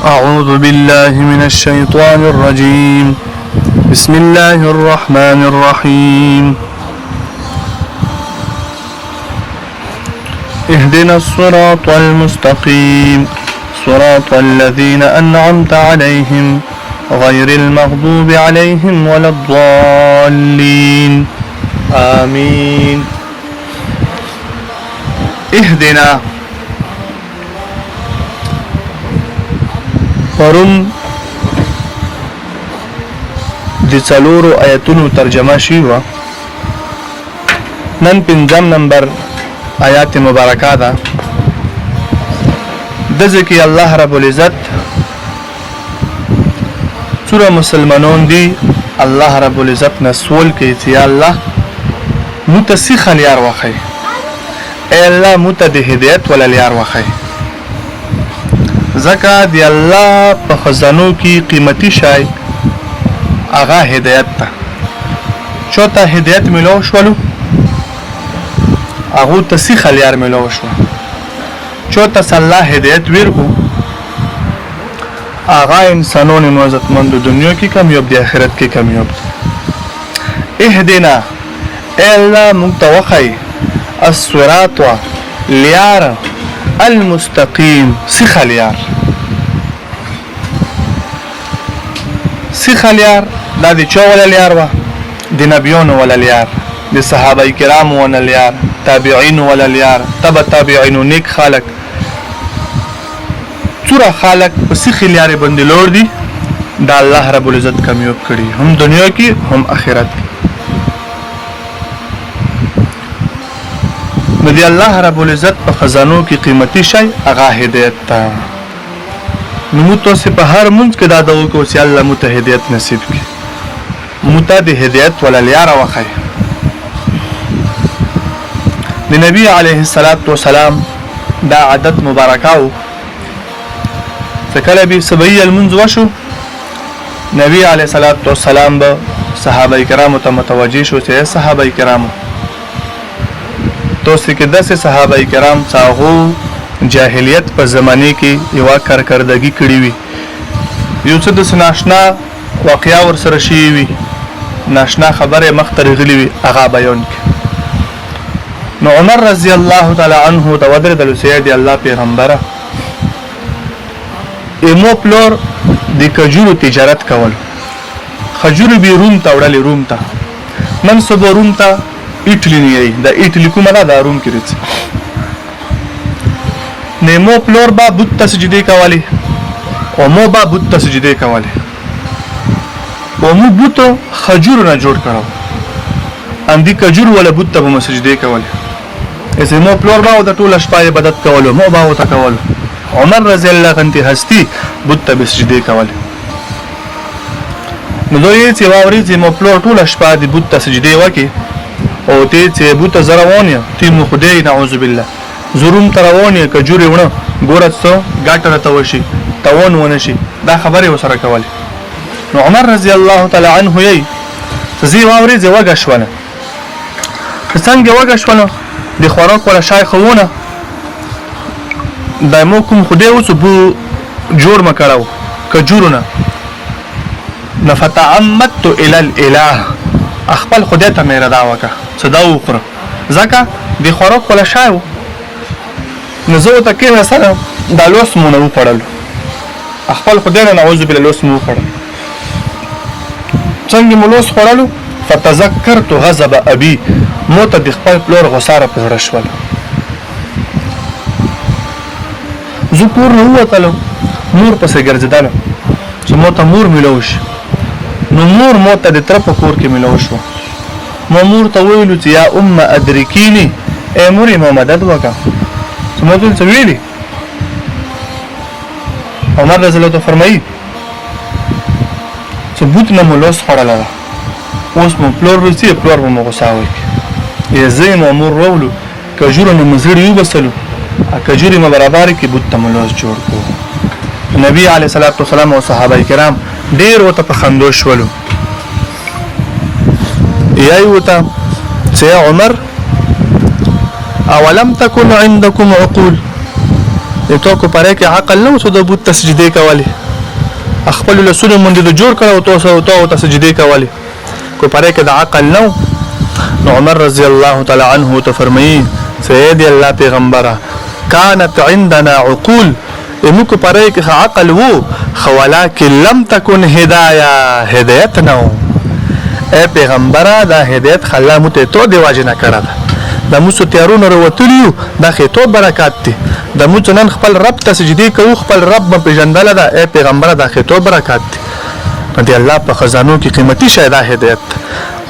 أعوذ بالله من الشيطان الرجيم. بسم الله الرحمن الرحيم. اهدنا الصراط المستقيم صراط الذين أنعمت عليهم غير المغضوب عليهم ولا الضالين آمين. اهدنا پرون د څلورو آیتونو ترجمه شوی و. نن پنځم نمبر آیات مبارکه ده. د ذکر الله رب العزت څوره مسلمانون دي الله رب العزت نسول کوي چې یا الله متسخ لیار وخی، اے الله متد هدایت ولا لیار وخی. ځکه دی الله په خزانو کې قیمتي شای هغه هدایت ته چوته هدایت ملو شولو هغه تسخ لیار ملو شو چوته صلاح هدایت ورکو هغه انسانونو عزتمند دنیا کې کامیاب دي آخرت کې کامیاب. اهدنا اے الله متوخی الصراط لیار المستقیم سخ لیار. سخ لیار دا د چا ولا لیار و؟ د نبیونو ولا لیار، د صحابه کرام ولا لیار، تابعین ولا لیار، تبع تابعین نیک خلق څوره خلق په سخ لیار باندې لور دي دا الله رب العزت کامیاب کړي هم دنیا کې هم آخرت کې. نو دی الله رب العزت په خزانو کې قیمتي شی هغه هدایت ته. نو متوسه په هر منځ کې دا دعا کوو چې الله مته هدایت نصیب کړي، مته د هدایت ولا لیار وخی. د نبی علیه الصلاۃ والسلام دا عادت مبارکه و چې کله به سبعی المنځ وشو نبی علیه الصلاۃ والسلام به صحابه کرامو ته متوجه شو چې صحابه کرامو توسه کې داسې صحابه کرام څاغو جاهلیت په زمانه کې یو کارکردګي کړی وي، یو څه د ناشنا واقعیا ور سره شي وي، ناشنا خبره مختر غلی وي هغه بیان کړي. نو عمر رضی الله تعالی عنه د ودر د سید الله پیغمبره ایمو پلور د کجورو تجارت کول، خجور به روم ته وړل، روم ته منسوب روم ته ایټلی نه دی، د ایټلی کومه نه دا روم کې رڅ نیمو پلور با بت سجدي کولی او مو با بت سجدي کولی او مو بوت خجور نه جوړ کړو اندی کجور ولا بت په مسجدي کولی اسه مو پلور با د ټول شپه عبادت کولو مو با وته کولو. عمر رضی الله عنه هستی بت په سجدي کولی. نو دوی چې واوري چې مو پلور ټول شپه د بت سجدي وکي او ته چې بوت زروانه تی مو خدای نعوذ بالله زروم تروانه کجوري ونه ګورڅو ګاټره ته وشي توون ونه شي دا خبره وسره کوله. نو عمر رضی الله تعالی عنه یې زی واوري زی وګښونه څنګه وګښونه د خوراک ولا شای خونه دایمو کوم خدای وسو بو جوړ مکړاو کجورونه نفتعمدت الى الاله خپل خدای ته مې ردا وکړه صدا وکړه ځکه د خوراک ولا شایو نو زه ته کې سره د لوس مونږ وپړل خپل خدای نه نعوذ بالله لوس مو وپړل څنګه مولوس خورلو فتذكرت غضب ابي موت د خپل پلور غساره پر شول ذکر نو وتلو نور پسې ګرځیدل چې موت مور ملوش نو مور موت د تر په کور کې ملوش مور ته ویلو چې یا ام ادرکینی اے مور ما مدد وکا سموتل څه ویلي. عمر رضی الله فرمایي چې بوت نه مولوس خړل اوس مو پلور ورسي پلور مو غوساوي یې زین امور رولو کجور نه مزړی یو بسلو کجوري ما برابر کې بوت مولوس جوړ کو. نبی علیه الصلاۃ والسلام او صحابه کرام ډیر وته په خندوش ولو یای وته چې عمر اولم تكن عندكم عقول تو کو پاره کې عقل نو څه د بت تسجدي کولی خپل لسونه مونږ د جوړ کړو تو تسجدي کولی کو پاره کې د عقل نو عمر رضی الله تعالی عنه ته فرمایي سید الله پیغمبره كانت عندنا عقول موږ پاره کې عقل وو ولكن لم تكن هدايت نو اے پیغمبره دا هدایت خلا مته تو دی واجنه کړه د موږ تیارونو وروتلیو دا خېتو برکات دي د موږ نن خپل رب ته سجدي کوو خپل رب په جندل دا اے پیغمبره دا خېتو برکات دي دی الله په خزانو کې قیمتي شی دا هدایت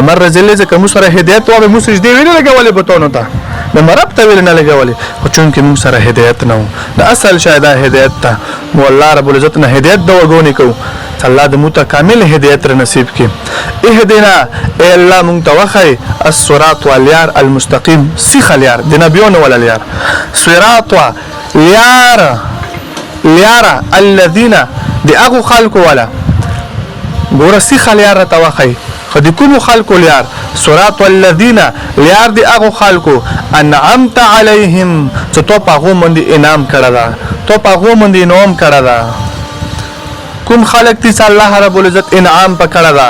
عمر رضی الله عنه کوم سره هدایت او موږ سجدي ویل لګولې بتونه ته د مرب ته ویل نه لګولې خو چون کې موږ سره هدایت نه د اصل شی دا هدایت ته مو الله رب العزت نه هدایت دا وګونی کو الله د متکامل هدایت را نصیب کړي اهدنا اے الله مونږ ته وخی الصراط واليار المستقيم سیخ اليار د نبيون ولا اليار صراط لیار الذين دی اغو خلق ولا ګور سیخ اليار ته وخی خدي کوم خلق لیار صراط الذين لیار دی اغو خلق انعمت عليهم ته تو پاغو مند انعام کړه تو پاغو مند انعام کړه کوم خلق دي الله رب العزت انعام پکړه دا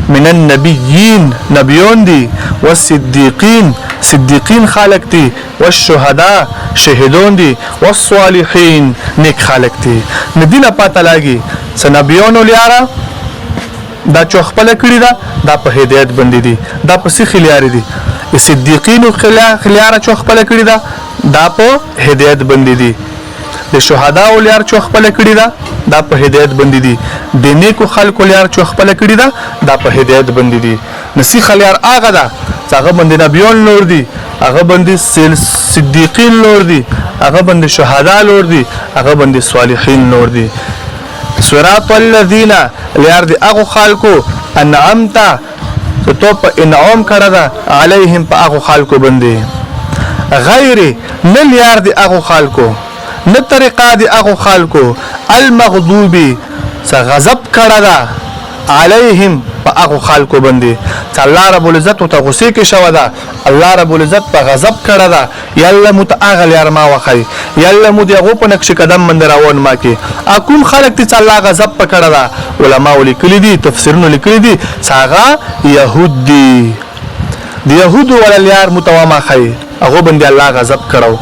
من النبيين نبيون دي والصديقين صديقين خلق دي والشهداء شهيدون دي والصالحين نیک خلق دي ندینه پاته لاګي س نبيون لیاره دا چو خپل کړی دا په هدایت باندې دي دا په سخ لیاره دي صديقين خلیاره چو خپل کړی دا په هدایت باندې دي د شهدا او لیار چو خپل کړی دا په هدایت باندې دي د نیکو خلکو لیار چو خپل کړی دا په هدایت باندې دي نصیح لیار هغه دا هغه باندې نبیون نور دي هغه باندې صدیقین نور دي هغه باندې شهدا نور دي هغه باندې صالحین نور دي صراط الذين لیار دي هغه خلکو انعمت تو په انعام کړه دا علیهم په هغه خلکو باندې غیر نه لیار دي هغه خلکو نه طریقه دی هغه خلکو المغضوب غضب کړه دا علیهم په هغه خلکو باندې الله رب العزت ته غصه کې شو دا الله رب العزت په غضب کړه دا یلا متاغل یار ما وخی یلا مو دی غو په نقش قدم من روان ما کې اكون خلق ته الله غضب پکړه دا علما ولیکلي دي تفسیرونه لیکلي دي ساغه يهود دي يهود ول یار متوما خی هغه باندې الله غضب کړو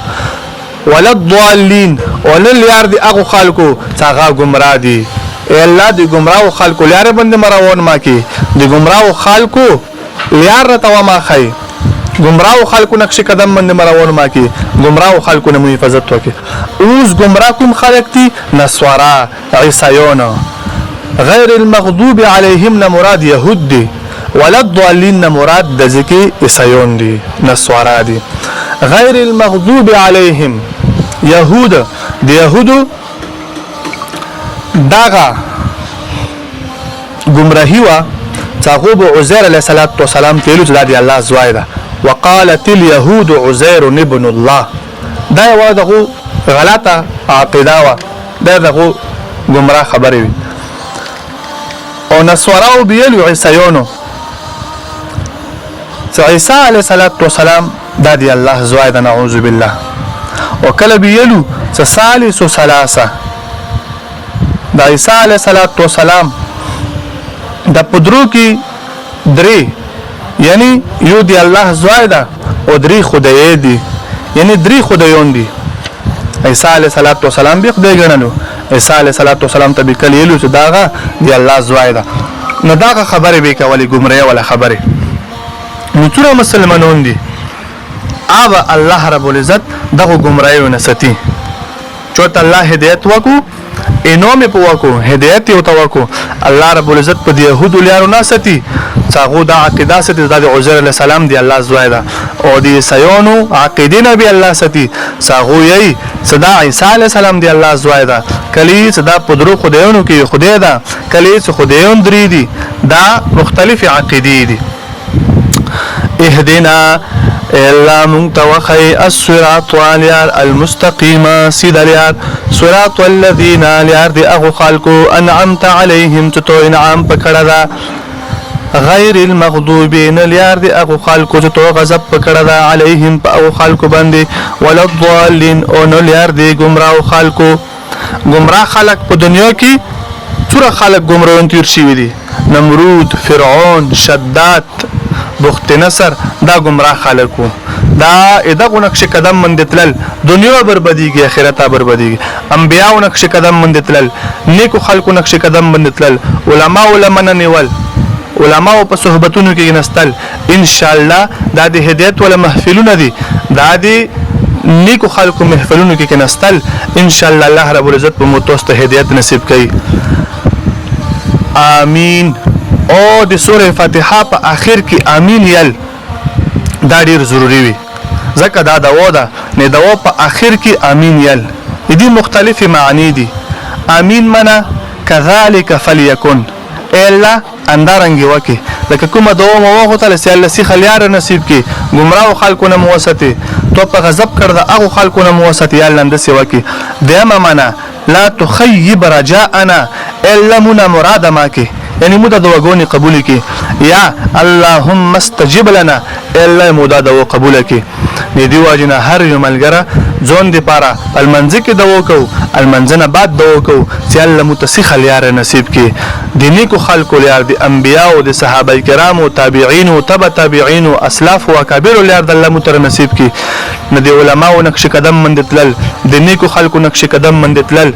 ولد ضالین ولل یار دی اغه خلکو څنګه گمراه دي الله دی گمراه خلکو یار باندې مروان ما کی دی گمراه خلکو یار رتوا ما خی گمراه خلکو نقش قدم باندې مروان ما کی گمراه خلکو نه حفاظت وکي اوس گمراه کوم خلک دي نسوارا عیسایون غیر المغضوب علیهم مراد یهود دي ولد ضالین مراد د ذکی عیسایون دي نسوارا دي غیر المغضوب علیهم يهود د يهودو داغه گمراهی وا تعقوب عزير عليه السلام تلو چې د الله زوایده وقالت اليهود عزير ابن الله دا یو دغه غلطه عقیده وا دغه گمراه خبره وي او نسوراو بیلو عیسایونو عیسی علیه السلام دا دی الله زوایده نعوذ بالله وکله بیلو ثالث ثلاثه د عیسی علیه السلام د پدرو کې درې یعنی یو دی الله زوایده او درې خدای دی یعنی درې خدایون دي عیسی علیه السلام به خدای ګڼلو عیسی علیه السلام ته به کلیلو چې داغه دی الله زوایده نو داغه خبره به کولی ګمړی ولا خبره نو ټول مسلمانون دي آبا الله رب العزت دغه گمراهیو نستی چوت الله هدایت وکو انوم په وکو هدایت یو توکو الله رب العزت په يهود لیارو نستی څنګه دا عقیده ستې د عزير علیه السلام دی الله زوایدا او دی سيونو عقیده نبی الله ستی څنګه یی صدا عیسی علیه السلام دی الله زوایدا کلی صدا پدرو خدایونو کې خدای دا کلی خدایون درې دي دا مختلف عقیده دي اهدنا الا منتوخي الصراط واليار المستقيم سيداليار صراط الذين ليار دي اغو خلقو انعمت عليهم تتو انعام پکڑا دا غیر المغضوبین لیار دی اغو خلکو چې تو غضب پکړه دا علیهم په اغو خلکو باندې ولا الضالین او نو لیار دی گمراه خلکو. گمراه خلک په دنیا کې څوره خلک گمراهون تیر شوي دي. نمرود، فرعون، شداد، بخت نصر دا گمراه خلک وو. دا دغه نقش قدم من تلل دنیا بربادیږي آخرت بربادیږي. انبیاء نقش قدم من تلل نیکو خلکو نقش قدم من تلل علما نه نیول علماء په صحبتونو کې نستل ان شاء الله دا د هدایت ولا محفلونه دي دا د نیکو خلکو محفلونو کې نستل ان شاء الله الله رب العزت په متوسط هدایت نصیب کړي. امين. او د سوره فاتحه په اخر کې امين یل دا ډیر ضروری وي ځکه دا دوا ده نه دوا په اخر کې امين یل دي مختلفه معنی دي. امين معنا كذلك فليكن الا اندارنګي وکي لکه کومه دوا مو وغه تعالی سي الله سي خلیار نصیب کی گمراه خلکو نه موسته تو په غضب کړه هغه خلکو نه موسته یا لند سي وکي. دیمه معنا لا تخيب رجاءنا الا من مراد ماکي یعنی مودا دواګونی قبول کی یا اللهم استجب لنا الا مودا دوا قبول کی. دی واجنه هر یو ملګره ځون دی پاره المنځ کې دوا کو المنځنه بعد دوا کو چې الله متسخ لیار نصیب کی. د نیکو خلکو لیار د انبیاء او د صحابه کرام او تابعین او تبع تابعین او اسلاف او اکابر لیار د الله متر نصیب کی. نه دی علماء او نقش قدم من تلل د نیکو خلکو نقش قدم من تلل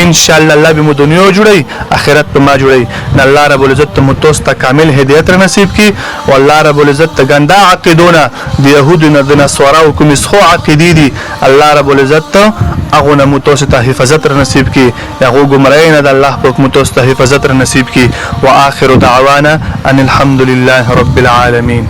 ان شاء الله الله به دنیا جوړي اخرت په ما جوړي. نه الله رب العزت متوسط کامل هدایت نصیب کی او الله رب العزت ګندا عقیدونه د يهودو نه د نصارا او کوم څخه عقیدې دي الله رب العزت هغه نه متوسط حفاظت نصیب کی هغه ګمړای نه د الله په متوسط حفاظت نصیب کی. واخر دعوانا ان الحمد لله رب العالمين.